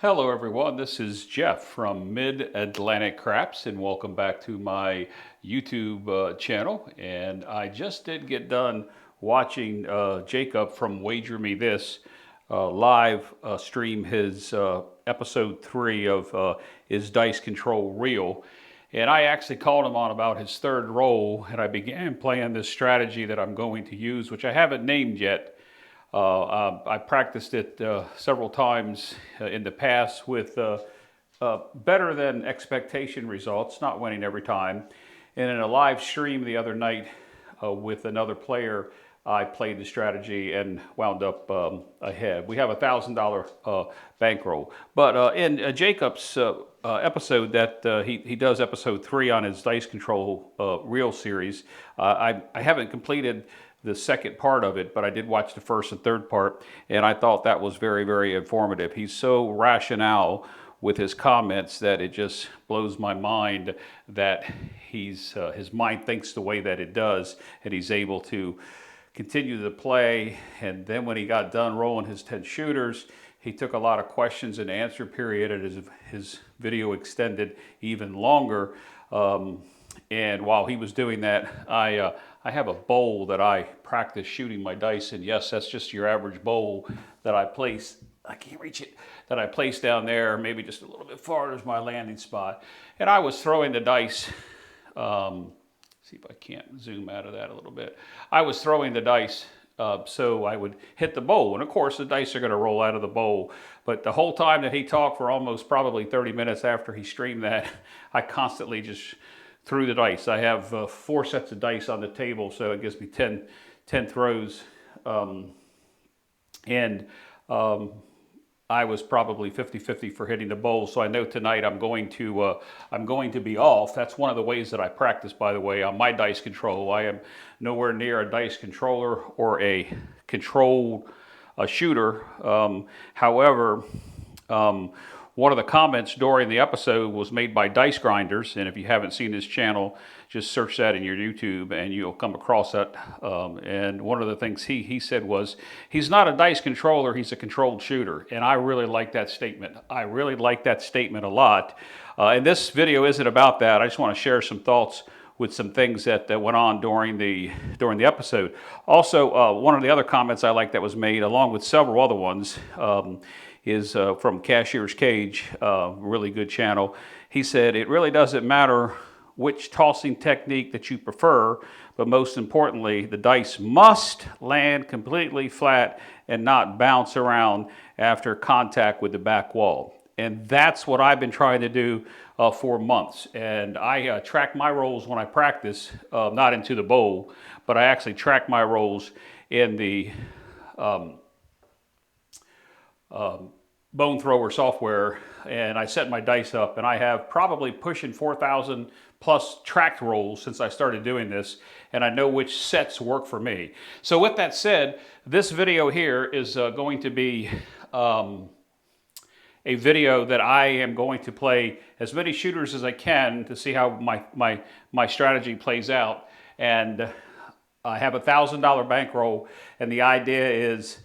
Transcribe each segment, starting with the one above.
Hello everyone, this is Jeff from Mid-Atlantic Craps and welcome back to my YouTube channel. And I just did get done watching Jacob from Wagermethis live stream his episode 3 of his dice control reel. And I actually called him on about his third roll, and I began playing this strategy that I'm going to use, which I haven't named yet. I practiced it several times in the past with better than expectation results, not winning every time. And in a live stream the other night with another player, I played the strategy and wound up ahead. We have a $1,000 bankroll. But in Jacob's episode that he does episode 3 on his dice control reel series, I haven't completed the second part of it, but I did watch the first and third part, and I thought that was very, very informative. He's so rationale with his comments that it just blows my mind that his mind thinks the way that it does, and he's able to continue the play. And then when he got done rolling his 10 shooters, he took a lot of questions and answer period, and his video extended even longer. And while he was doing that, I have a bowl that I practice shooting my dice in. Yes, that's just your average bowl that I place. I can't reach it. That I place down there, maybe just a little bit farther is my landing spot. And I was throwing the dice. See if I can't zoom out of that a little bit. I was throwing the dice so I would hit the bowl. And of course, the dice are going to roll out of the bowl. But the whole time that he talked for almost probably 30 minutes after he streamed that, I constantly just threw the dice. I have 4 sets of dice on the table, so it gives me 10 throws. I was probably 50-50 for hitting the bowl, so I know tonight I'm going to be off. That's one of the ways that I practice, by the way, on my dice control. I am nowhere near a dice controller or a controlled shooter. However, one of the comments during the episode was made by Dice Grinders, and if you haven't seen his channel, just search that in your YouTube and you'll come across that. And one of the things he said was, he's not a dice controller, he's a controlled shooter. And I really like that statement. I really like that statement a lot. And this video isn't about that. I just want to share some thoughts with some things that went on during the episode. Also, one of the other comments I like that was made, along with several other ones, is from Cashier's Cage, really good channel. He said, it really doesn't matter which tossing technique that you prefer, but most importantly, the dice must land completely flat and not bounce around after contact with the back wall. And that's what I've been trying to do for months. And I track my rolls when I practice, not into the bowl, but I actually track my rolls in the bone thrower software, and I set my dice up, and I have probably pushing 4,000 plus tracked rolls since I started doing this, and I know which sets work for me. So with that said, this video here is going to be a video that I am going to play as many shooters as I can to see how my strategy plays out. And I have a $1,000 bankroll, and the idea is,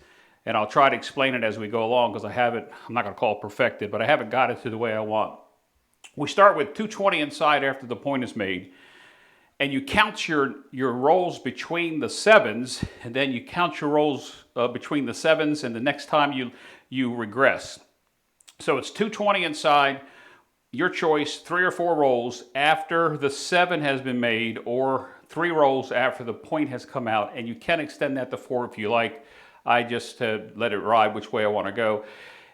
and I'll try to explain it as we go along because I'm not going to call it perfected, but I haven't got it to the way I want. We start with 220 inside after the point is made, and you count your rolls between the sevens, and then you count your rolls between the sevens, and the next time you regress. So it's 220 inside, your choice, 3 or 4 rolls after the 7 has been made, or 3 rolls after the point has come out, and you can extend that to 4 if you like. I just let it ride which way I want to go.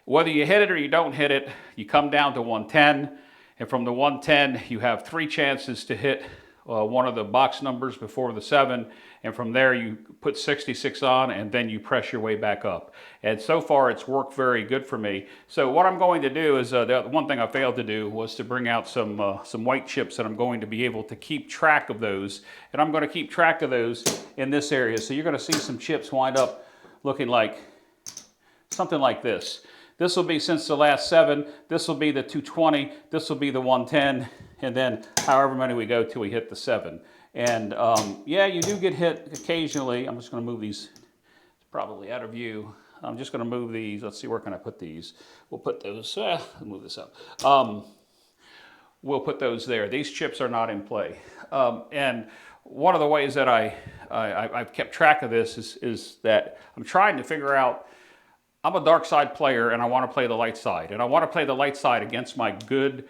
Whether you hit it or you don't hit it, you come down to 110. And from the 110, you have 3 chances to hit one of the box numbers before the 7. And from there, you put 66 on, and then you press your way back up. And so far, it's worked very good for me. So what I'm going to do is, the one thing I failed to do was to bring out some white chips, and I'm going to be able to keep track of those. And I'm going to keep track of those in this area. So you're going to see some chips wind up looking like something like this. This will be since the last 7. This will be the 220. This will be the 110. And then however many we go till we hit the 7. And yeah, you do get hit occasionally. I'm just going to move these probably out of view. I'm just going to move these. Let's see, where can I put these? We'll put those, move this up. We'll put those there. These chips are not in play. And one of the ways that I've kept track of this is that I'm trying to figure out, I'm a Darkside player and I want to play the light side. And I want to play the light side against my good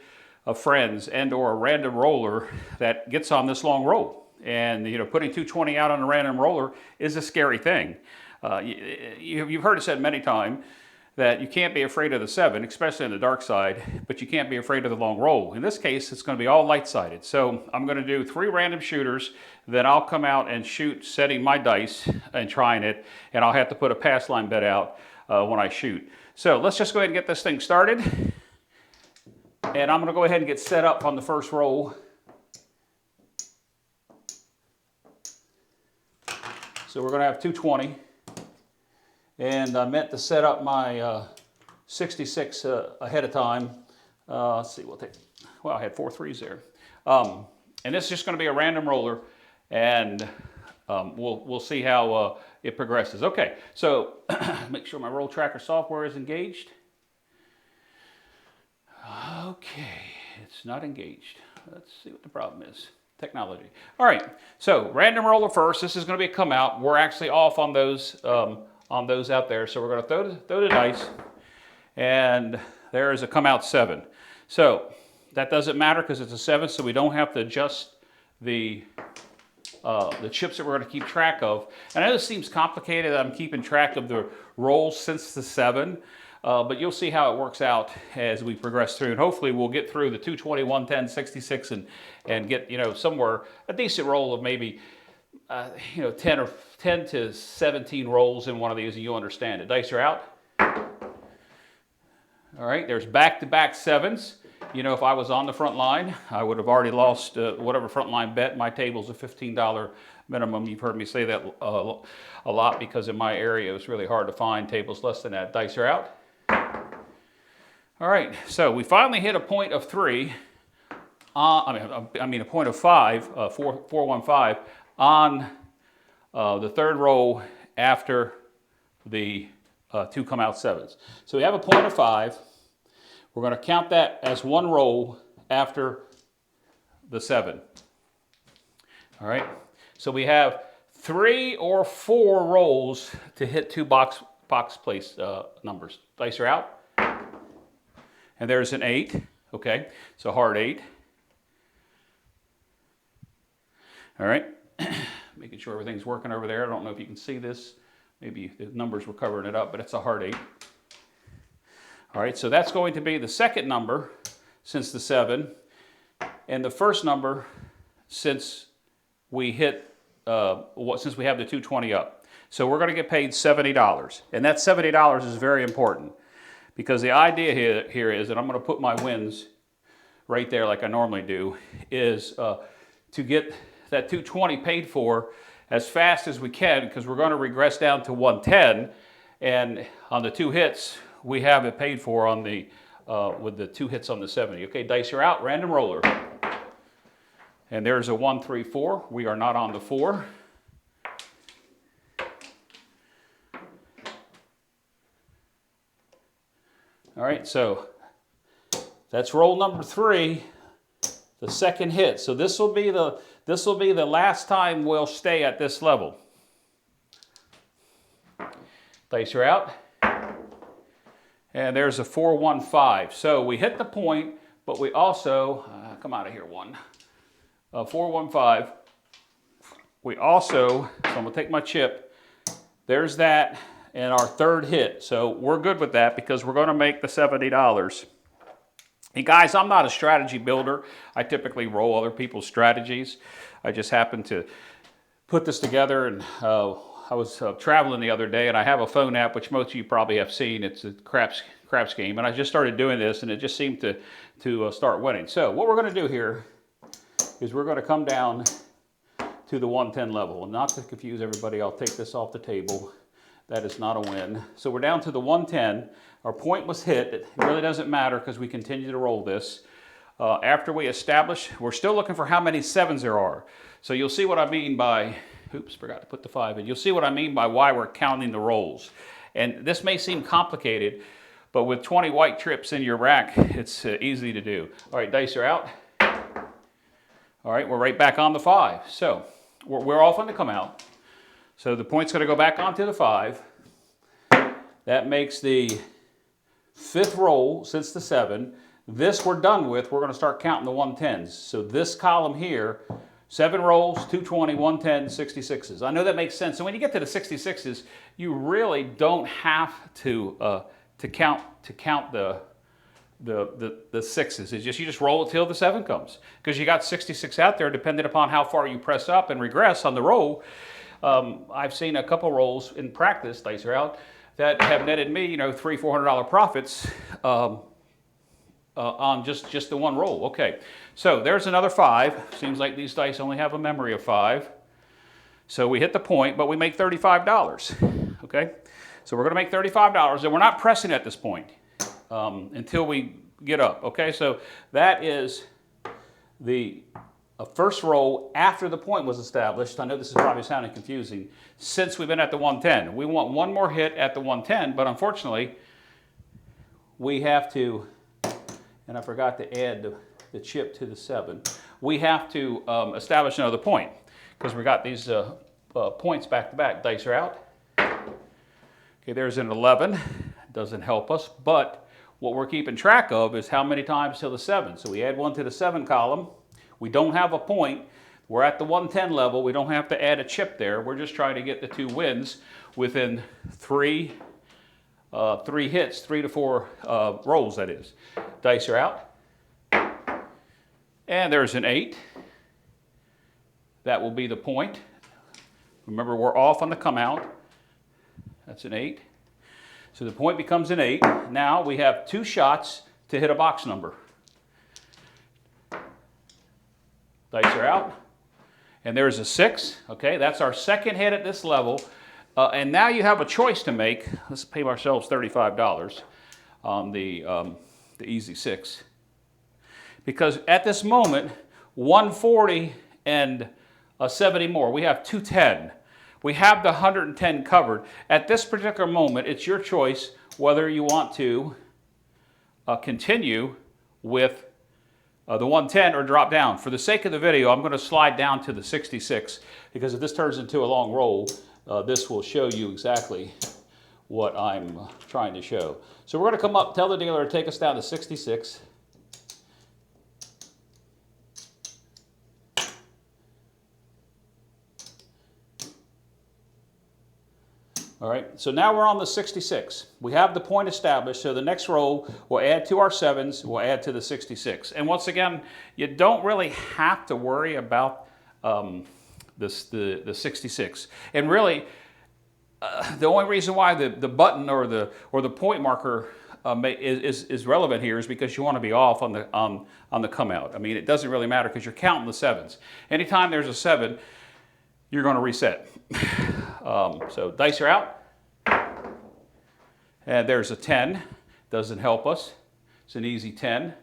friends and or a random roller that gets on this long roll. And you know, putting 220 out on a random roller is a scary thing. You've heard it said many times that you can't be afraid of the 7, especially in the dark side, but you can't be afraid of the long roll. In this case, it's going to be all light-sided. So I'm going to do 3 random shooters, then I'll come out and shoot setting my dice and trying it, and I'll have to put a pass line bet out when I shoot. So let's just go ahead and get this thing started. And I'm going to go ahead and get set up on the first roll. So we're going to have 220. And I meant to set up my 66 ahead of time. Let's see, well, I had 4 3s there. And this is just going to be a random roller, and we'll see how it progresses. Okay, so make sure my roll tracker software is engaged. Okay, it's not engaged. Let's see what the problem is. Technology. All right, so random roller first. This is going to be a come out. We're actually off on those out there. So we're going to throw the dice, and there is a come out 7. So that doesn't matter because it's a 7, so we don't have to adjust the chips that we're going to keep track of. And I know this seems complicated. I'm keeping track of the rolls since the 7, but you'll see how it works out as we progress through. And hopefully we'll get through the 220, 110, 66, and get, you know, somewhere a decent roll of maybe 10 to 17 rolls in one of these, and you'll understand it. Dice are out. All right, there's back-to-back 7s. You know, if I was on the front line, I would have already lost whatever front line bet. My table's a $15 minimum. You've heard me say that a lot because in my area it's really hard to find tables less than that. Dice are out. All right, so we finally hit a point of 3. I mean a point of 5, 415 on the third roll after the 2 come out 7s. So we have a point of 5. We're going to count that as 1 roll after the 7. All right. So we have 3 or 4 rolls to hit 2 box place numbers. Dice are out. And there's an 8. Okay. So hard 8. All right. Making sure everything's working over there. I don't know if you can see this. Maybe the numbers were covering it up, but it's a hard 8. All right, so that's going to be the second number since the 7, and the first number since we hit, since we have the 220 up. So we're going to get paid $70, and that $70 is very important because the idea here is, and I'm going to put my wins right there like I normally do, is to get that 220 paid for as fast as we can because we're going to regress down to 110, and on the 2 hits, we have it paid for on the with the 2 hits on the 70. Okay, dice are out, random roller. And there's a 1, 3, 4. We are not on the 4. All right, so that's roll number 3, the second hit. So this will be the last time we'll stay at this level. Dice are out. And there's a 415. So we hit the point, but we also, come out of here, 1. 415. We also, so I'm going to take my chip. There's that and our third hit. So we're good with that because we're going to make the $70. And guys, I'm not a strategy builder. I typically roll other people's strategies. I just happened to put this together, and I was traveling the other day, and I have a phone app, which most of you probably have seen. It's a craps game, and I just started doing this, and it just seemed to start winning. So what we're going to do here is we're going to come down to the 110 level. And not to confuse everybody, I'll take this off the table. That is not a win. So we're down to the 110. Our point was hit. It really doesn't matter because we continue to roll this. After we establish, we're still looking for how many 7s there are. So you'll see what I mean by, oops, forgot to put the 5 in. You'll see what I mean by why we're counting the rolls. And this may seem complicated, but with 20 white trips in your rack, it's easy to do. All right, dice are out. All right, we're right back on the 5. So we're off on the come out. So the point's going to go back onto the 5. That makes the 5th roll since the 7. This we're done with. We're going to start counting the 110s. So this column here, 7 rolls, 220, 110, 66s. I know that makes sense. So when you get to the 66s, you really don't have to count the 6s. It's just you just roll it till the 7 comes, because you got 66 out there, depending upon how far you press up and regress on the roll. I've seen a couple rolls in practice, dice are out, that have netted me, you know, $300-400 profits on just the one roll. Okay, so there's another 5. Seems like these dice only have a memory of 5. So we hit the point, but we make $35. Okay, so we're going to make $35, and we're not pressing at this point until we get up. Okay, so that is the first roll after the point was established. I know this is probably sounding confusing. Since we've been at the 110, we want one more hit at the 110, but unfortunately, we have to, and I forgot to add the chip to the 7. We have to establish another point, because we got these points back to back. Dice are out. Okay, there's an 11. Doesn't help us, but what we're keeping track of is how many times till the 7. So we add 1 to the 7 column. We don't have a point. We're at the 110 level. We don't have to add a chip there. We're just trying to get the 2 wins within 3 hits, 3 to 4 rolls, that is. Dice are out. And there's an 8. That will be the point. Remember, we're off on the come out. That's an 8. So the point becomes an 8. Now we have 2 shots to hit a box number. Dice are out. And there's a 6. Okay, that's our second hit at this level. And now you have a choice to make. Let's pay ourselves $35 on the easy 6. Because at this moment, 140 and 70 more. We have 210. We have the 110 covered. At this particular moment, it's your choice whether you want to continue with the 110 or drop down. For the sake of the video, I'm going to slide down to the 66, because if this turns into a long roll, this will show you exactly what I'm trying to show. So we're going to come up, tell the dealer to take us down to 66. All right, so now we're on the 66. We have the point established, so the next roll we'll add to our 7s, we'll add to the 66. And once again, you don't really have to worry about the 66. And really, the only reason why the button or the point marker is relevant here is because you want to be off on the come out. I mean, it doesn't really matter because you're counting the 7s. Anytime there's a 7, you're going to reset. So dice are out. And there's a 10. Doesn't help us. It's an easy 10.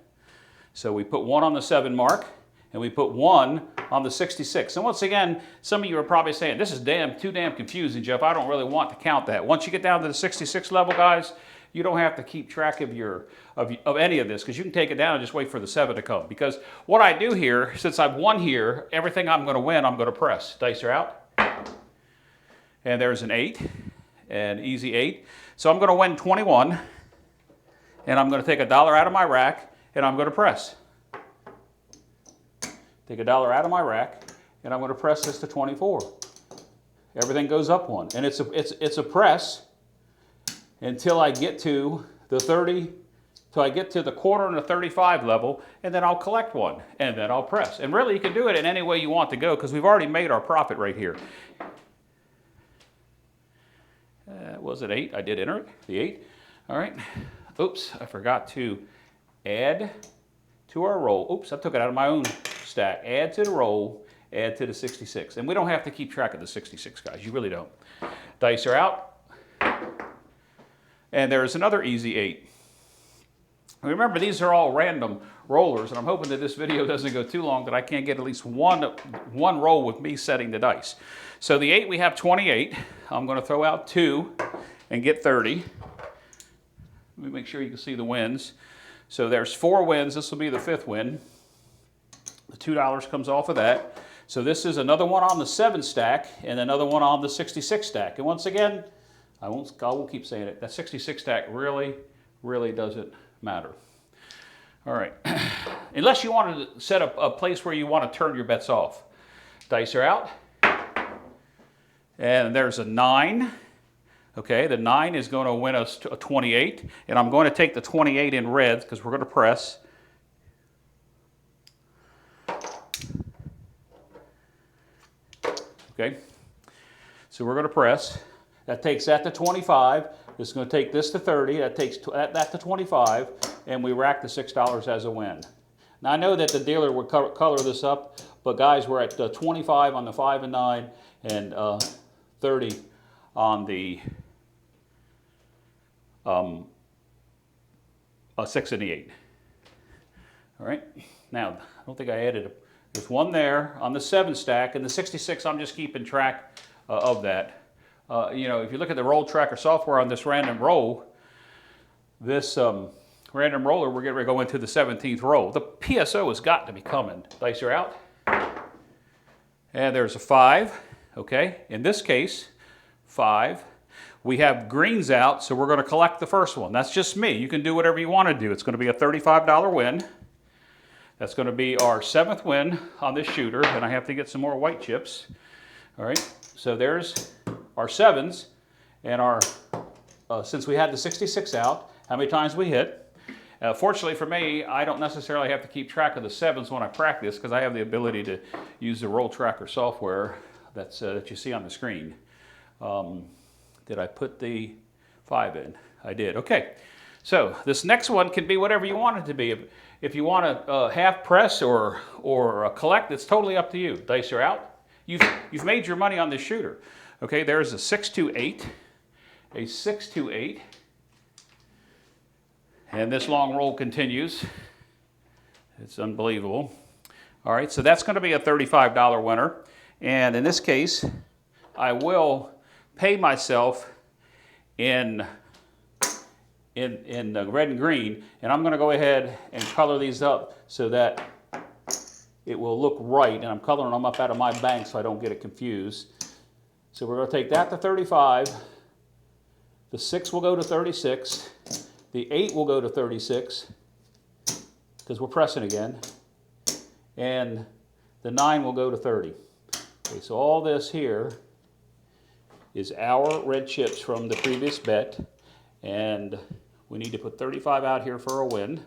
So we put 1 on the 7 mark, and we put 1 on the 66. And once again, some of you are probably saying, this is too damn confusing, Jeff. I don't really want to count that. Once you get down to the 66 level, guys, you don't have to keep track of any of this, because you can take it down and just wait for the 7 to come. Because what I do here, since I've won here, everything I'm going to win, I'm going to press. Dice are out. And there's an 8, an easy 8. So I'm going to win 21, and I'm going to take $1 out of my rack, and I'm going to press. Take $1 out of my rack, and I'm going to press this to 24. Everything goes up 1, and it's a press until I get to the 30, till I get to the quarter and the 35 level, and then I'll collect 1, and then I'll press. And really, you can do it in any way you want to go, because we've already made our profit right here. Was it 8? I did enter it, the 8. All right. Oops, I forgot to add to our roll. Oops, I took it out of my own stack. Add to the roll, add to the 66. And we don't have to keep track of the 66, guys. You really don't. Dice are out. And there's another easy 8. Remember, these are all random rollers, and I'm hoping that this video doesn't go too long, that I can't get at least one roll with me setting the dice. So the 8, we have 28. I'm going to throw out 2, and get 30. Let me make sure you can see the wins. So there's 4 wins. This will be the 5th win. The $2 comes off of that. So this is another one on the 7 stack and another one on the 66 stack. And once again, I won't keep saying it. That 66 stack really doesn't matter. All right. Unless you want to set up a place where you want to turn your bets off. Dice are out. And there's a 9. Okay, the 9 is going to win us a 28. And I'm going to take the 28 in reds because we're going to press. Okay, so we're going to press. That takes that to 25. This is going to take this to 30. That takes that to 25. And we rack the $6 as a win. Now I know that the dealer would color this up, but guys, we're at 25 on the 5 and 9 and 30 on the 6 and the 8. All right, now I don't think I added there's one there on the 7 stack, and the 66 I'm just keeping track of that. You know, if you look at the roll tracker software on this random roll, this random roller, we're getting ready to go into the 17th roll. The PSO has got to be coming. Dice are out. And there's a 5. Okay, in this case, 5. We have greens out, so we're going to collect the first one. That's just me. You can do whatever you want to do. It's going to be a $35 win. That's going to be our 7th win on this shooter, and I have to get some more white chips. All right, so there's our 7s, and our since we had the 66 out, how many times we hit. Fortunately for me, I don't necessarily have to keep track of the 7s when I practice because I have the ability to use the roll tracker software that you see on the screen. Did I put the 5 in? I did. Okay, so this next one can be whatever you want it to be. If you want to half press or collect, it's totally up to you. Dice are out. You've made your money on this shooter. Okay, there's a 6-2-8, a 6-2-8. And this long roll continues. It's unbelievable. All right, so that's going to be a $35 winner. And in this case, I will pay myself in red and green. And I'm going to go ahead and color these up so that it will look right. And I'm coloring them up out of my bank so I don't get it confused. So we're going to take that to 35. The 6 will go to 36. The 8 will go to 36 because we're pressing again. And the 9 will go to 30. Okay, so all this here is our red chips from the previous bet. And we need to put 35 out here for a win.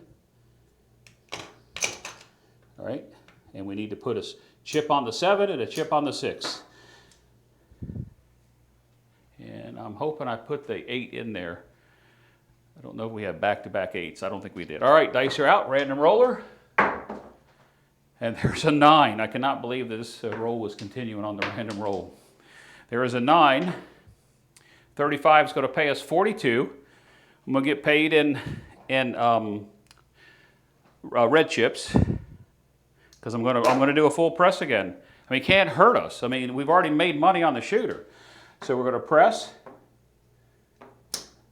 All right. And we need to put a chip on the 7 and a chip on the 6. And I'm hoping I put the 8 in there. I don't know if we have back-to-back 8s. I don't think we did. All right, dice are out. Random roller. And there's a 9. I cannot believe that this roll was continuing on the random roll. There is a 9. 35 is going to pay us 42. I'm going to get paid in red chips because I'm going to do a full press again. I mean, it can't hurt us. I mean, we've already made money on the shooter. So we're going to press.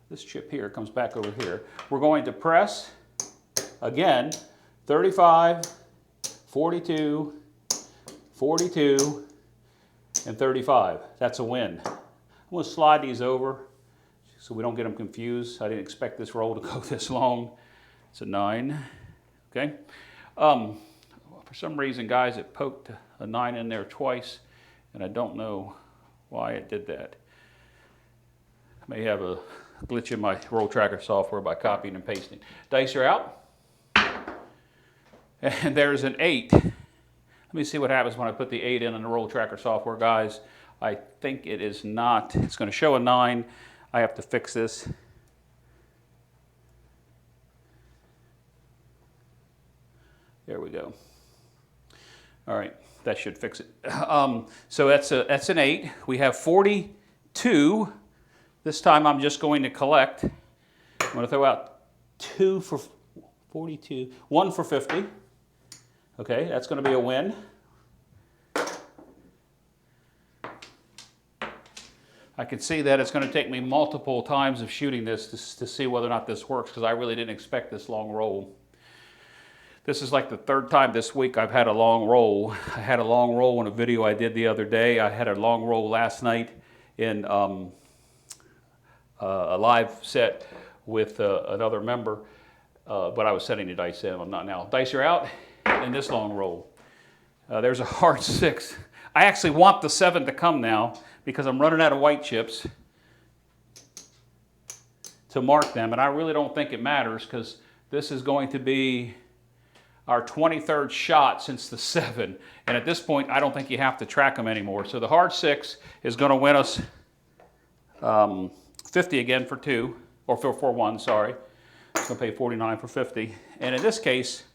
This chip here comes back over here. We're going to press, again, 35, 42, 42, and 35. That's a win. I'm going to slide these over so we don't get them confused. I didn't expect this roll to go this long. It's a 9. Okay. For some reason, guys, it poked a 9 in there twice, and I don't know why it did that. I may have a glitch in my roll tracker software by copying and pasting. Dice are out. And there's an 8. Let me see what happens when I put the 8 in the roll tracker software, guys. I think it is not. It's going to show a 9. I have to fix this. There we go. All right, that should fix it. So that's an 8. We have 42. This time I'm just going to collect. I'm going to throw out 2 for 42, 1 for 50. Okay, that's going to be a win. I can see that it's going to take me multiple times of shooting this to see whether or not this works, because I really didn't expect this long roll. This is like the third time this week I've had a long roll. I had a long roll in a video I did the other day. I had a long roll last night in a live set with another member, but I was setting the dice in. I'm not now. Dice are out, and this long roll. There's a hard 6. I actually want the 7 to come now because I'm running out of white chips to mark them, and I really don't think it matters because this is going to be our 23rd shot since the 7, and at this point I don't think you have to track them anymore. So the hard 6 is going to win us 50 again for 2, or for 1, sorry. It's going to pay 49 for 50, and in this case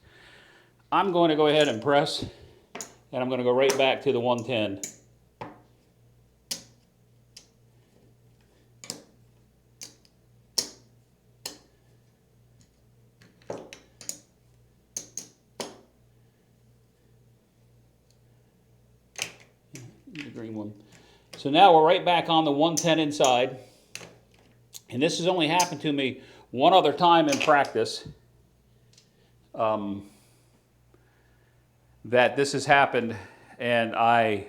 I'm going to go ahead and press, and I'm going to go right back to the 110. The green one. So now we're right back on the 110 inside, and this has only happened to me one other time in practice. That this has happened, and I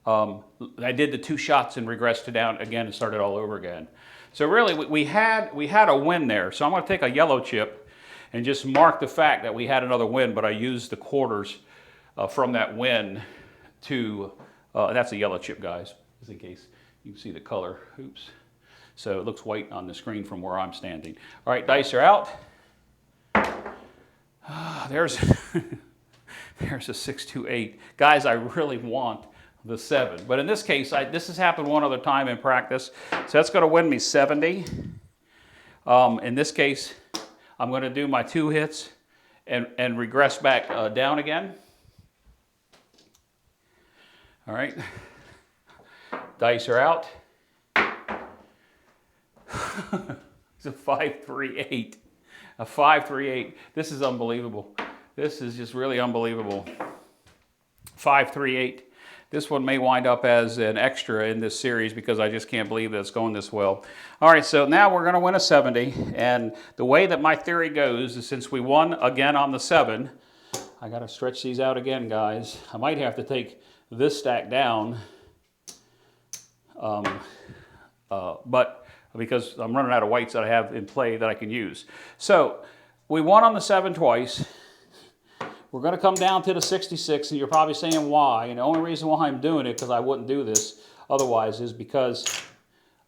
did the 2 shots and regressed it down again and started all over again. So really, we had a win there. So I'm going to take a yellow chip and just mark the fact that we had another win, but I used the quarters from that win to. That's a yellow chip, guys, just in case you can see the color. Oops. So it looks white on the screen from where I'm standing. All right, dice are out. There's there's a 6, 2, 8. Guys, I really want the 7. But in this case, this has happened one other time in practice. So that's going to win me 70. In this case, I'm going to do my 2 hits and regress back down again. All right. Dice are out. It's a 5, 3, 8. A 5, 3, 8. This is unbelievable. This is just really unbelievable. 5, 3, 8. This one may wind up as an extra in this series because I just can't believe that it's going this well. All right, so now we're going to win a 70. And the way that my theory goes is, since we won again on the 7, I got to stretch these out again, guys. I might have to take this stack down. But because I'm running out of whites that I have in play that I can use. So we won on the 7 twice. We're going to come down to the 66, and you're probably saying why. And the only reason why I'm doing it, because I wouldn't do this otherwise, is because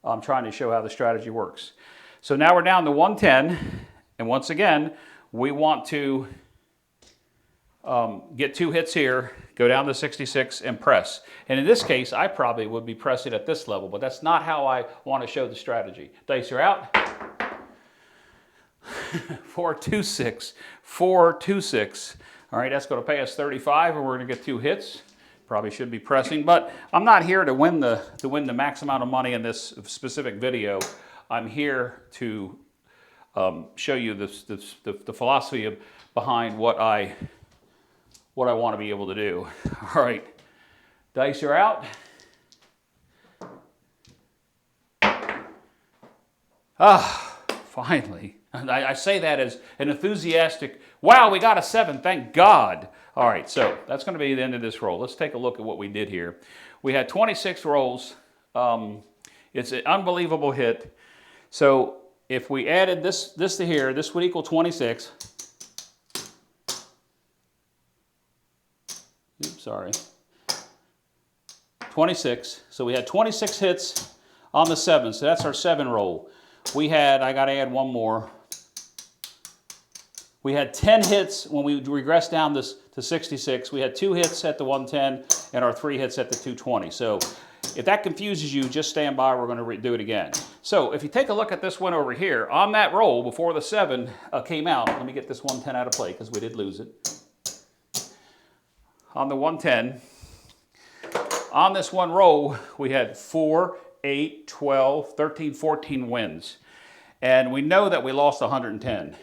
I'm trying to show how the strategy works. So now we're down to 110, and once again, we want to get 2 hits here, go down to 66, and press. And in this case, I probably would be pressing at this level, but that's not how I want to show the strategy. Dice are out. 4, 2, 6. 4, 2, 6. All right, that's going to pay us 35, and we're going to get 2 hits. Probably should be pressing, but I'm not here to win the max amount of money in this specific video. I'm here to show you the philosophy behind what I want to be able to do. All right, dice are out. Finally. I say that as an enthusiastic, wow, we got a 7, thank God. All right, so that's going to be the end of this roll. Let's take a look at what we did here. We had 26 rolls. It's an unbelievable hit. So if we added this to here, this would equal 26. Oops, sorry. 26. So we had 26 hits on the 7. So that's our 7 roll. We had, I got to add one more. We had 10 hits when we regressed down this to 66. We had 2 hits at the 110 and our 3 hits at the 220. So if that confuses you, just stand by. We're going to do it again. So if you take a look at this one over here, on that roll before the 7 came out, let me get this 110 out of play because we did lose it. On the 110, on this one roll, we had 4, 8, 12, 13, 14 wins. And we know that we lost 110.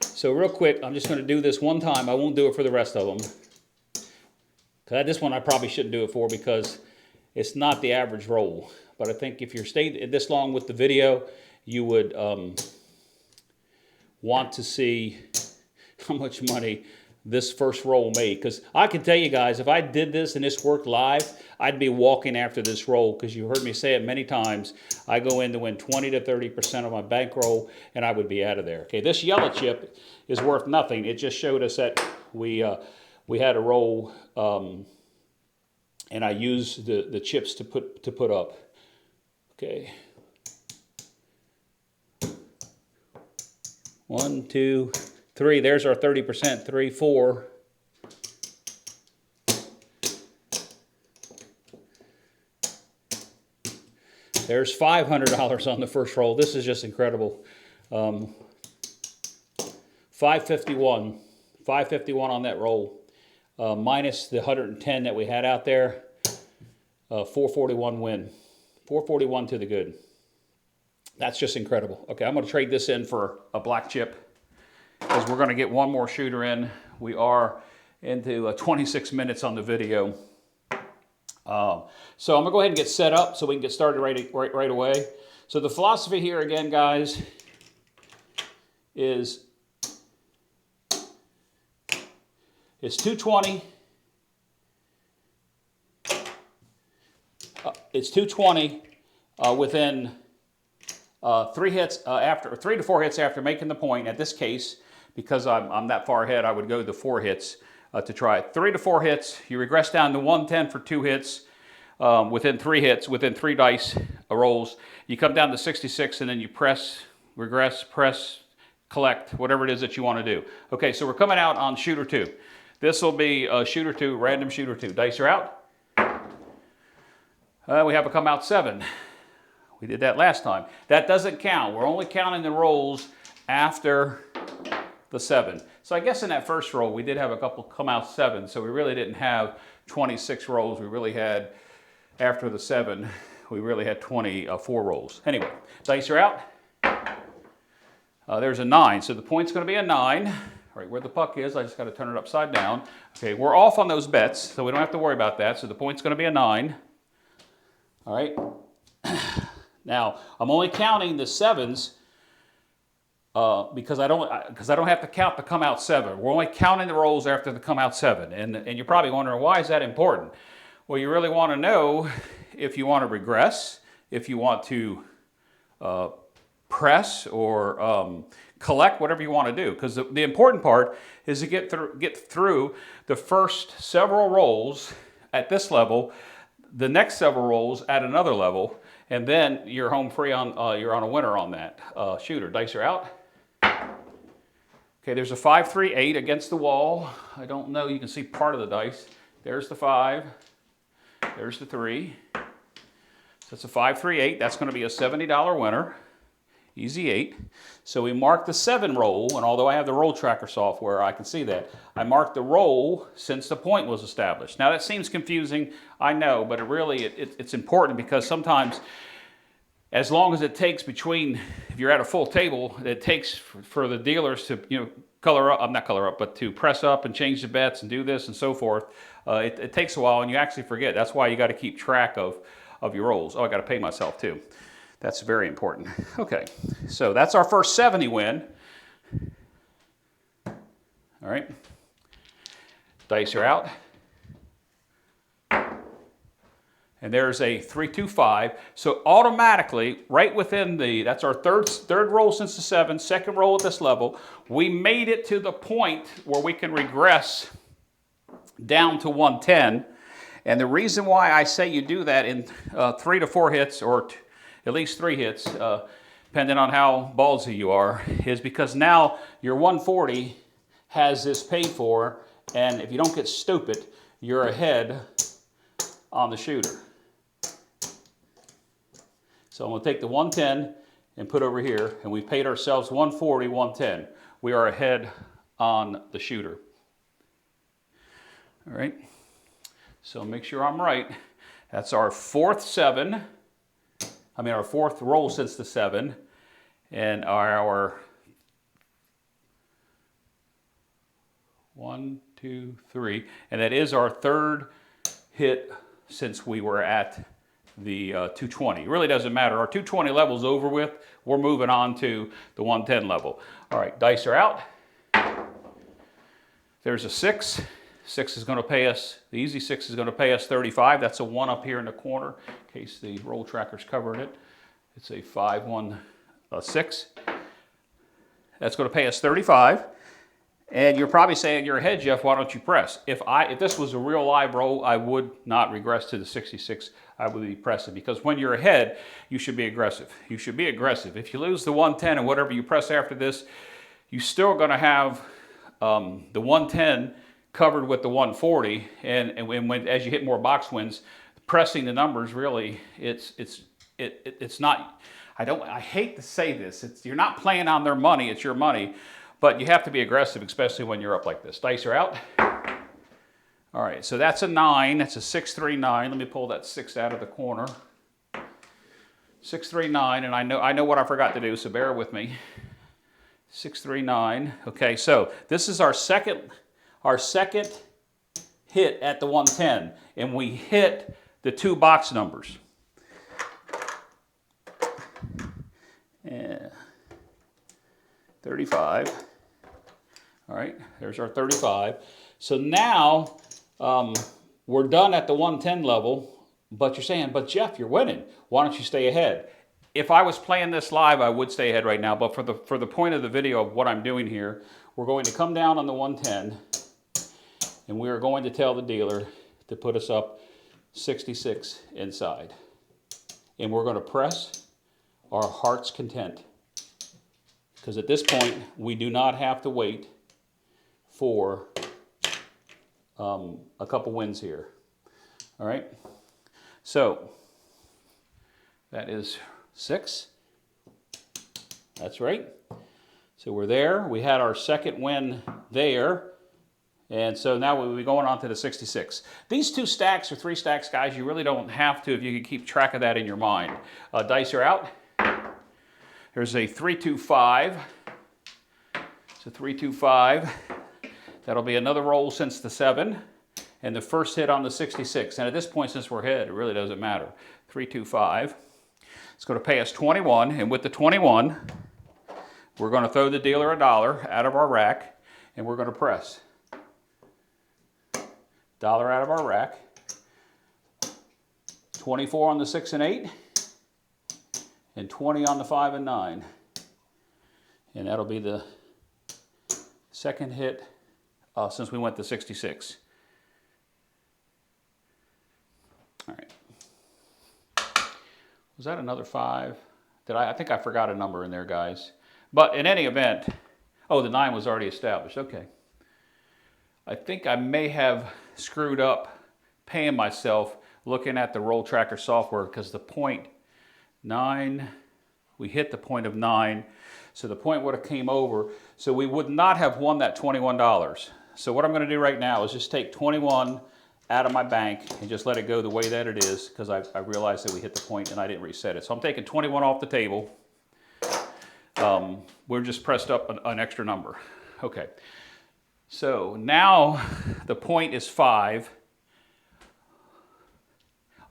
So real quick, I'm just going to do this one time. I won't do it for the rest of them. This one I probably shouldn't do it for because it's not the average roll. but I think if you're stayed this long with the video, you would want to see how much money this first roll made. Because I can tell you guys, if I did this and this worked live, I'd be walking after this roll, because you heard me say it many times. I go in to win 20 to 30% of my bankroll, and I would be out of there. Okay, this yellow chip is worth nothing. It just showed us that we had a roll, and I used the chips to put up. Okay. 1, 2, 3. There's our 30%. 3, 4. There's $500 on the first roll. This is just incredible. 551. 551 on that roll. Minus the 110 that we had out there. 441 win. 441 to the good. That's just incredible. Okay, I'm going to trade this in for a black chip, because we're going to get one more shooter in. We are into 26 minutes on the video. So I'm going to go ahead and get set up so we can get started right away. So the philosophy here again, guys, is it's 220. It's 220 within 3 hits after, or 3 to 4 hits after making the point. At this case, because I'm that far ahead, I would go to 4 hits to try it. 3 to 4 hits, you regress down to 110 for 2 hits. Within 3 hits, within 3 dice rolls, you come down to 66, and then you press, regress, press, collect, whatever it is that you want to do. Okay, so we're coming out on shooter 2. This will be shooter 2, random shooter 2. Dice are out. We have a come out 7. We did that last time. That doesn't count. We're only counting the rolls after the 7. So I guess in that first roll, we did have a couple come out 7, so we really didn't have 26 rolls. We really had, after the 7, we really had 24 rolls. Anyway, dice are out. There's a 9, so the point's going to be a 9. Right where the puck is, I just got to turn it upside down. Okay, we're off on those bets, so we don't have to worry about that. So the point's going to be a 9. All right. Now, I'm only counting the 7s because I don't have to count the come out 7. We're only counting the rolls after the come out 7. And you're probably wondering, why is that important? Well, you really want to know if you want to regress, if you want to press or collect, whatever you want to do. Because the important part is to get through the first several rolls at this level, the next several rolls at another level, and then you're home free on, you're on a winner on that shooter. Dice are out. Okay, there's a 5, 3, 8 against the wall. I don't know, you can see part of the dice. There's the 5. There's the 3. So it's a 5, 3, 8. That's going to be a $70 winner. Easy 8. So we mark the 7 roll, and although I have the roll tracker software, I can see that. I marked the roll since the point was established. Now that seems confusing, I know, but it's important, because sometimes, as long as it takes between, if you're at a full table, it takes for the dealers to, color up, not color up, but to press up and change the bets and do this and so forth. It takes a while, and you actually forget. That's why you got to keep track of your rolls. Oh, I got to pay myself too. That's very important. Okay, so that's our first 70 win. All right. Dice are out. And there's a 3, 2, 5. So automatically, right within that's our third roll since the 7, second roll at this level, we made it to the point where we can regress down to 110. And the reason why I say you do that in 3 to 4 hits, or at least 3 hits, depending on how ballsy you are, is because now your 140 has this paid for, and if you don't get stupid, you're ahead on the shooter. So I'm going to take the 110 and put over here, and we paid ourselves 140, 110. We are ahead on the shooter. All right, so make sure I'm right. That's our fourth 7. Our fourth roll since the 7, and our 1, 2, 3, and that is our third hit since we were at the 220. It really doesn't matter. Our 220 level's over with. We're moving on to the 110 level. All right, dice are out. There's a 6. 6 is going to pay us, the easy 6 is going to pay us 35. That's a 1 up here in the corner, in case the roll tracker's covering it. It's a 5, 1, 6. That's going to pay us 35. And you're probably saying in your head, Jeff, why don't you press? If this was a real live roll, I would not regress to the 66. I would be pressing, because when you're ahead, you should be aggressive. You should be aggressive. If you lose the 110 and whatever you press after this, you're still going to have the 110 covered with the 140. And when as you hit more box wins, pressing the numbers really, it's not. I hate to say this. You're not playing on their money. It's your money. But you have to be aggressive, especially when you're up like this. Dice are out. All right, so that's a 9. That's a 6, 3, 9. Let me pull that 6 out of the corner. 6, 3, 9, and I know what I forgot to do, so bear with me. 6, 3, 9. Okay, so this is our second hit at the 110, and we hit the 2 box numbers. Yeah. 35. All right, there's our 35. So now we're done at the 110 level, but you're saying, but Jeff, you're winning. Why don't you stay ahead? If I was playing this live, I would stay ahead right now, but for the point of the video of what I'm doing here, we're going to come down on the 110, and we are going to tell the dealer to put us up 66 inside. And we're going to press our heart's content. Because at this point, we do not have to wait for a couple wins here. All right? So, that is 6. That's right. So we're there. We had our second win there. And so now we'll be going on to the 66. These 2 stacks or 3 stacks, guys, you really don't have to if you can keep track of that in your mind. Dice are out. There's a 3, 2, 5. It's a 3, 2, 5. That'll be another roll since the 7. And the first hit on the 66. And at this point, since we're ahead, it really doesn't matter. 3, 2, 5. It's going to pay us 21. And with the 21, we're going to throw the dealer $1 out of our rack. And we're going to press. $1 out of our rack. 24 on the 6 and 8. And 20 on the 5 and 9. And that'll be the second hit since we went to 66. All right. Was that another 5? I think I forgot a number in there, guys. But in any event, oh, the 9 was already established. Okay. I think I may have screwed up paying myself looking at the roll tracker software, because the point 9, we hit the point of 9, so the point would have came over, so we would not have won that $21. So what I'm going to do right now is just take 21 out of my bank and just let it go the way that it is, because I realized that we hit the point and I didn't reset it. So I'm taking 21 off the table. We're just pressed up an extra number. Okay, so now the point is 5.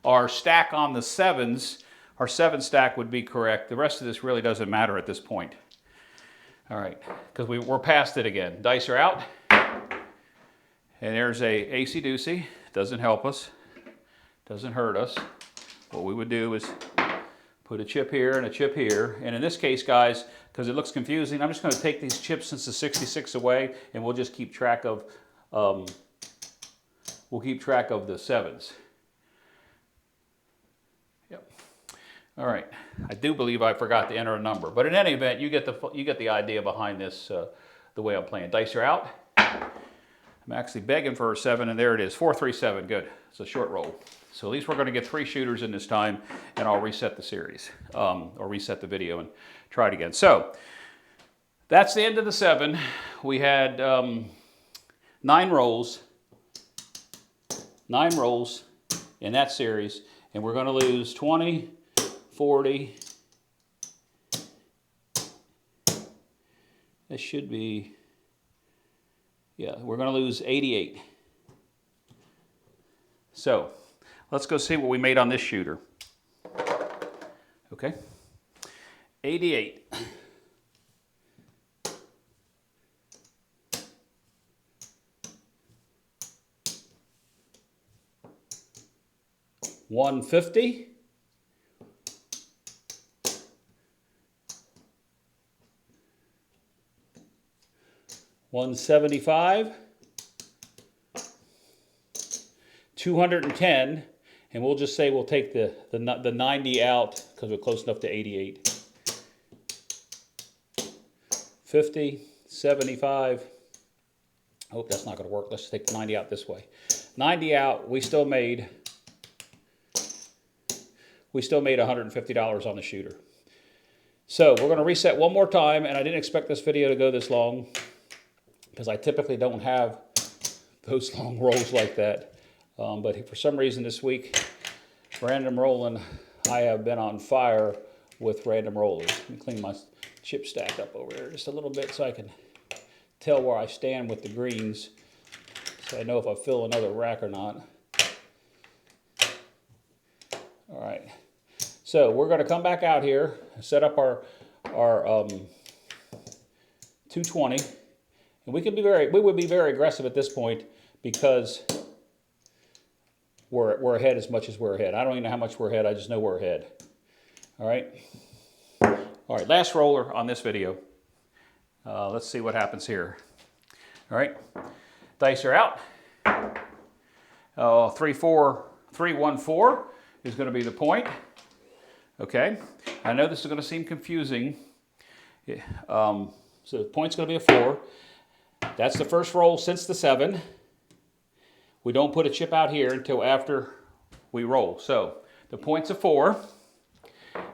Our stack on the 7s, our 7 stack would be correct. The rest of this really doesn't matter at this point. All right, because we're past it again. Dice are out. And there's a AC-doocy. Doesn't help us. Doesn't hurt us. What we would do is put a chip here and a chip here. And in this case, guys, because it looks confusing, I'm just going to take these chips since the 66 away, and we'll just keep track of the 7s. Yep. All right. I do believe I forgot to enter a number, but in any event, you get the idea behind this. The way I'm playing. Dice are out. I'm actually begging for a 7, and there it is. 4, 3, 7. Good. It's a short roll. So at least we're going to get 3 shooters in this time, and I'll reset the series, or reset the video and try it again. So that's the end of the 7. We had 9 rolls in that series, and we're going to lose 20, 40. This should be, yeah, we're going to lose 88. So let's go see what we made on this shooter. Okay. 88. $150. $175. 210, and we'll just say we'll take the 90 out because we're close enough to 88. 50, 75. I hope that's not going to work. Let's take the 90 out this way. 90 out, we still made $150 on the shooter. So we're going to reset one more time, and I didn't expect this video to go this long because I typically don't have those long rolls like that. But for some reason this week, random rolling, I have been on fire with random rollers. Let me clean my chip stack up over there just a little bit so I can tell where I stand with the greens, so I know if I fill another rack or not. All right, so we're going to come back out here, set up our 220, and we would be very aggressive at this point because we're ahead as much as we're ahead. I don't even know how much we're ahead. I just know we're ahead. All right. All right. Last roller on this video. Let's see what happens here. All right. Dice are out. 314 is going to be the point. Okay. I know this is going to seem confusing. So the point's going to be a 4. That's the first roll since the 7. We don't put a chip out here until after we roll. So the point's a 4.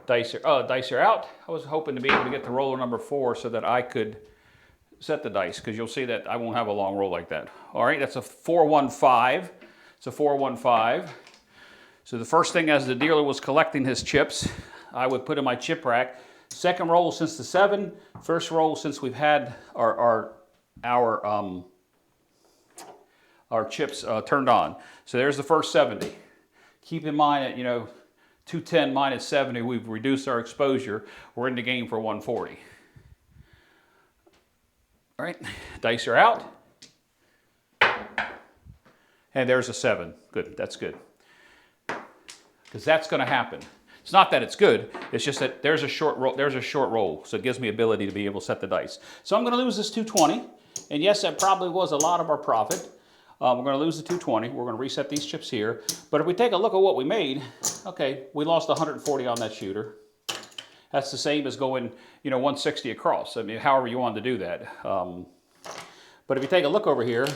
Dice are out. I was hoping to be able to get to roller number 4 so that I could set the dice, because you'll see that I won't have a long roll like that. All right, that's a 415. It's a 415. So the first thing, as the dealer was collecting his chips, I would put in my chip rack. Second roll since the 7. First roll since we've had our chips turned on. So there's the first 70. Keep in mind that, 210 minus 70, we've reduced our exposure. We're in the game for 140. All right, dice are out. And there's a 7. Good, that's good. Because that's going to happen. It's not that it's good, it's just that there's a short roll, so it gives me ability to be able to set the dice. So I'm going to lose this 220, and yes, that probably was a lot of our profit. We're going to lose the 220. We're going to reset these chips here. But if we take a look at what we made, okay, we lost 140 on that shooter. That's the same as going, 160 across. I mean, however you wanted to do that. But if you take a look over here,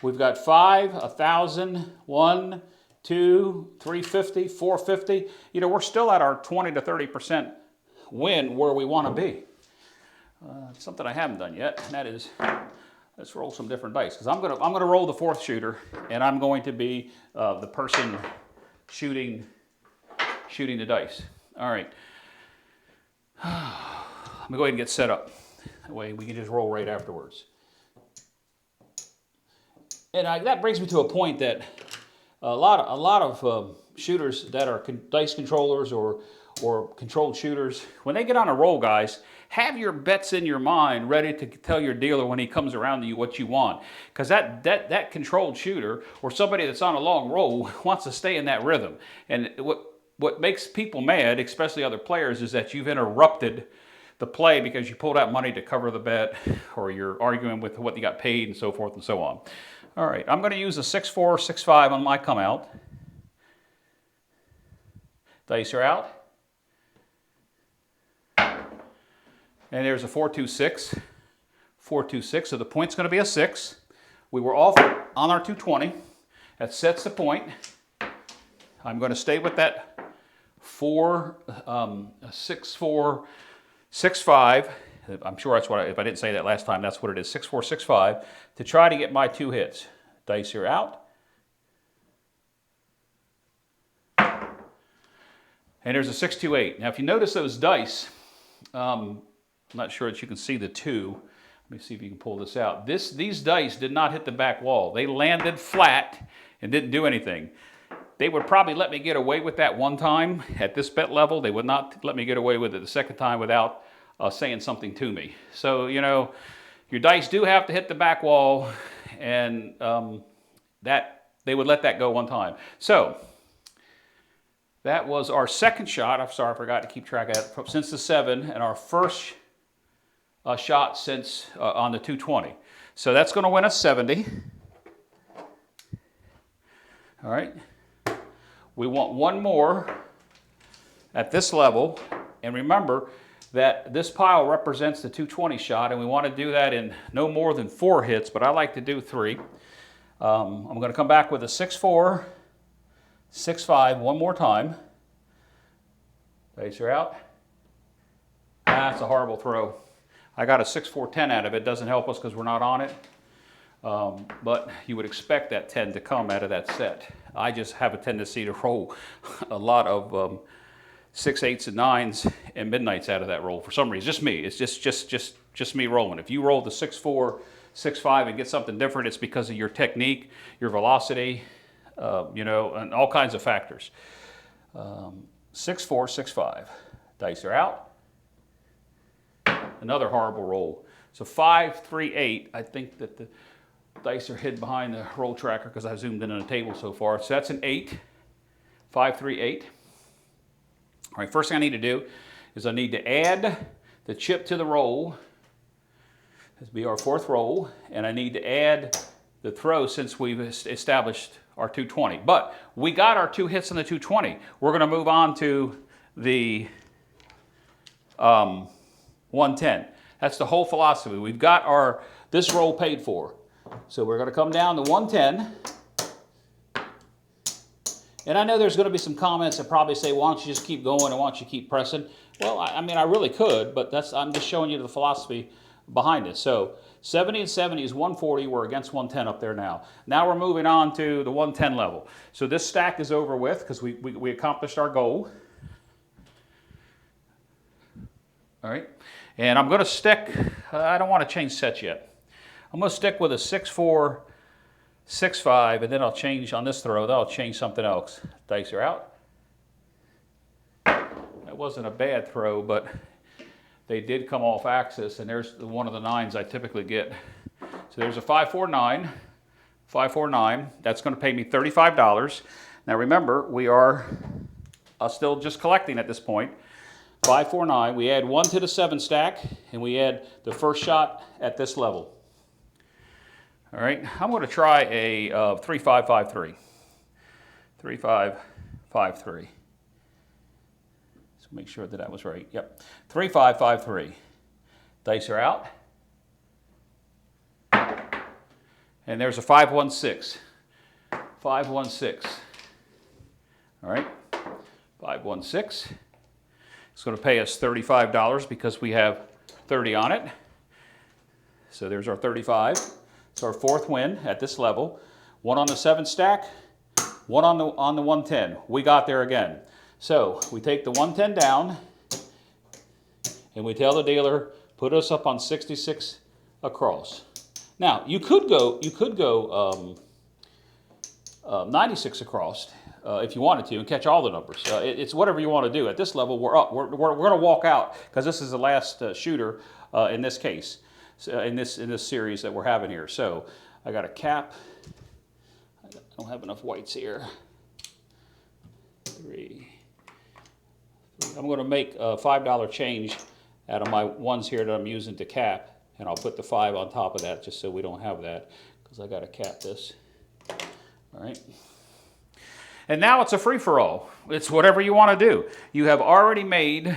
we've got 5, 1,000, 1, 2, 350, 450. We're still at our 20 to 30% win where we want to be. Something I haven't done yet, and that is, let's roll some different dice, because I'm gonna roll the 4th shooter, and I'm going to be the person shooting the dice. All right. Let me go ahead and get set up. That way we can just roll right afterwards. And that brings me to a point that a lot of shooters that are dice controllers or controlled shooters, when they get on a roll, guys, have your bets in your mind ready to tell your dealer when he comes around to you what you want. Because that controlled shooter or somebody that's on a long roll wants to stay in that rhythm. And what makes people mad, especially other players, is that you've interrupted the play because you pulled out money to cover the bet, or you're arguing with what you got paid and so forth and so on. All right, I'm going to use a 6-4, 6-5 on my come out. Dice are out. And there's a 4-2-6. 4-2-6, so the point's going to be a 6. We were off on our 220. That sets the point. I'm going to stay with that 6-4, 6-5. I'm sure that's what if I didn't say that last time, that's what it is, 6-4, 6-5, to try to get my 2 hits. Dice are out. And there's a 6-2-8. Now, if you notice those dice, I'm not sure that you can see the 2. Let me see if you can pull this out. These dice did not hit the back wall. They landed flat and didn't do anything. they would probably let me get away with that one time at this bet level. They would not let me get away with it the second time without saying something to me. So, you know, your dice do have to hit the back wall, and that they would let that go one time. So that was our second shot. I'm sorry, I forgot to keep track of that. Since the 7, and our first shot since on the 220. So that's going to win us 70. All right. We want one more at this level, and remember that this pile represents the 220 shot, and we want to do that in no more than 4 hits, but I like to do 3. I'm going to come back with a 6-4, 6-5 one more time. Dice are out. That's a horrible throw. I got a 6-4-10 out of it. Doesn't help us because we're not on it. But you would expect that 10 to come out of that set. I just have a tendency to roll a lot of 6, 8s, and 9s and midnights out of that roll for some reason. Just me. It's just me rolling. If you roll the 6-4, 6-5 and get something different, it's because of your technique, your velocity, you know, and all kinds of factors. 6-4, 6-5. Dice are out. Another horrible roll. So 5, 3, 8. I think that the dice are hid behind the roll tracker because I zoomed in on the table so far. So that's an 8. 5, 3, 8. All right, first thing I need to do is I need to add the chip to the roll. This will be our 4th roll. And I need to add the throw since we've established our 220. But we got our 2 hits on the 220. We're going to move on to the 110. That's the whole philosophy. We've got this roll paid for. So we're going to come down to 110. And I know there's going to be some comments that probably say, why don't you just keep going and why don't you keep pressing? Well, I mean, I really could, but I'm just showing you the philosophy behind it. So 70 and 70 is 140. We're against 110 up there now. Now we're moving on to the 110 level. So this stack is over with because we accomplished our goal. All right. And I'm going to stick, I don't want to change sets yet. I'm going to stick with a 6-4, 6-5, and then I'll change on this throw. Then I'll change something else. Dice are out. That wasn't a bad throw, but they did come off axis, and there's one of the 9s I typically get. So there's a 5-4-9, 5-4-9. That's going to pay me $35. Now remember, we are still just collecting at this point. 5-4-9. We add 1 to the 7 stack, and we add the first shot at this level. All right, I'm going to try a 3-5-5-3. 3-5-5-3. Let's make sure that was right. Yep. 3-5-5-3. Dice are out. And there's a 5-1-6. 5-1-6. All right. 5-1-6. It's going to pay us $35 because we have 30 on it. So there's our 35. It's our 4th win at this level. 1 on the 7 stack, 1 on the 110. We got there again. So we take the 110 down, and we tell the dealer, put us up on 66 across. Now you could go 96 across if you wanted to and catch all the numbers. It's whatever you want to do. At this level, we're up. We're going to walk out because this is the last shooter in this case. In this series that we're having here. So I got a cap. I don't have enough whites here. 3. I'm going to make a $5 change out of my ones here that I'm using to cap, and I'll put the 5 on top of that just so we don't have that because I got to cap this. All right. And now it's a free-for-all. It's whatever you want to do. You have already made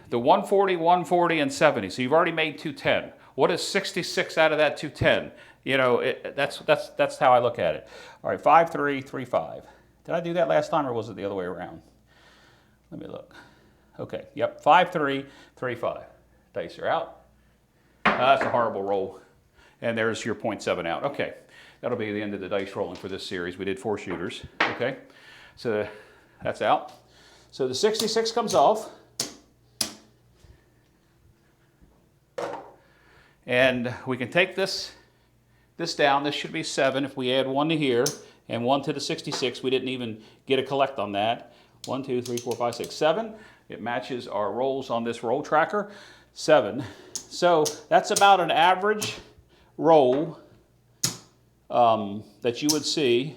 the 140, 140, and 70. So you've already made 210. What is 66 out of that 210? You know, that's how I look at it. All right, 5-3, 3-5. Did I do that last time, or was it the other way around? Let me look. Okay, yep, 5-3, 3-5. Dice are out. That's a horrible roll. And there's your 0.7 out. Okay, that'll be the end of the dice rolling for this series. We did 4 shooters. Okay, so that's out. So the 66 comes off. And we can take this this down, this should be 7. If we add 1 to here and 1 to the 66, we didn't even get a collect on that. 1, 2, 3, 4, 5, 6, 7. It matches our rolls on this roll tracker, 7. So that's about an average roll that you would see.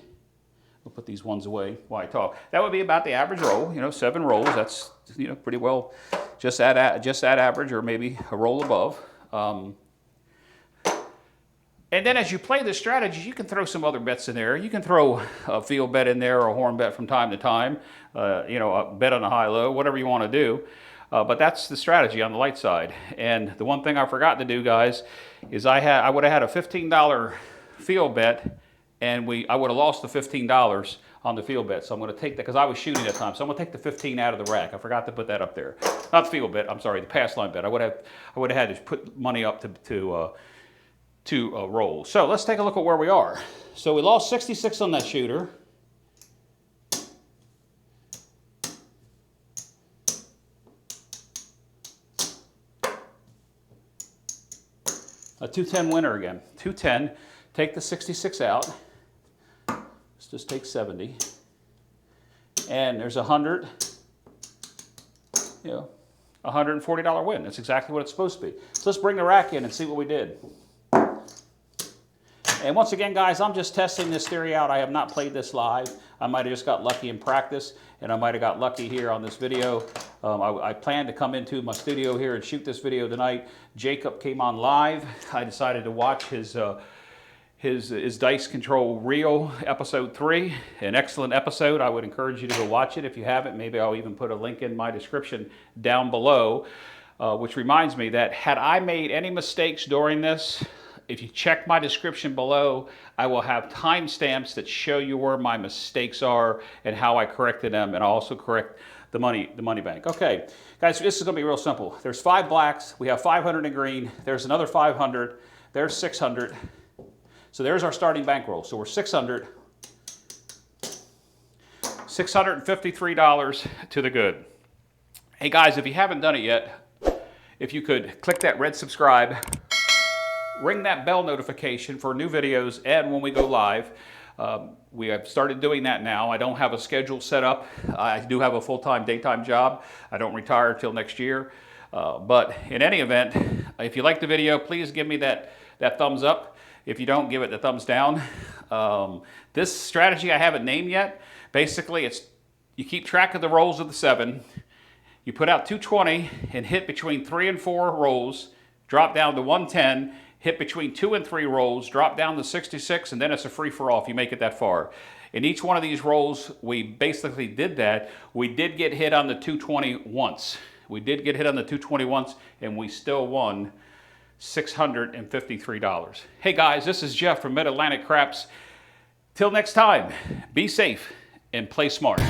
We'll put these ones away while I talk. That would be about the average roll, 7 rolls. That's, pretty well just that average, or maybe a roll above. And then as you play the strategy, you can throw some other bets in there. You can throw a field bet in there or a horn bet from time to time, a bet on a high-low, whatever you want to do. But that's the strategy on the light side. And the one thing I forgot to do, guys, is I would have had a $15 field bet, and I would have lost the $15 on the field bet. So I'm going to take that, because I was shooting at the time. So I'm going to take the 15 out of the rack. I forgot to put that up there. Not the field bet, I'm sorry, the pass line bet. I would have had to put money up to roll. So let's take a look at where we are. So we lost 66 on that shooter. A 210 winner again. 210. Take the 66 out. Let's just take 70. And there's $140 win. That's exactly what it's supposed to be. So let's bring the rack in and see what we did. And once again, guys, I'm just testing this theory out. I have not played this live. I might have just got lucky in practice, and I might have got lucky here on this video. I plan to come into my studio here and shoot this video tonight. Jacob came on live. I decided to watch his Dice Control Reel episode 3, an excellent episode. I would encourage you to go watch it if you haven't. Maybe I'll even put a link in my description down below, which reminds me that had I made any mistakes during this, if you check my description below, I will have timestamps that show you where my mistakes are and how I corrected them, and I'll also correct the money bank. Okay, guys, this is going to be real simple. There's 5 blacks. We have 500 in green. There's another 500. There's 600. So there's our starting bankroll. So we're 600. $653 to the good. Hey, guys, if you haven't done it yet, if you could click that red subscribe, ring that bell notification for new videos and when we go live. We have started doing that now. I don't have a schedule set up. I do have a full-time daytime job. I don't retire till next year. But in any event, if you like the video, please give me that thumbs up. If you don't, give it the thumbs down. This strategy I haven't named yet. Basically, you keep track of the rolls of the 7. You put out 220 and hit between 3 and 4 rolls, drop down to 110, hit between 2 and 3 rolls, drop down to 66, and then it's a free-for-all if you make it that far. In each one of these rolls, we basically did that. We did get hit on the 220 once. We did get hit on the 220 once, and we still won $653. Hey guys, this is Jeff from Mid-Atlantic Craps. Till next time, be safe and play smart.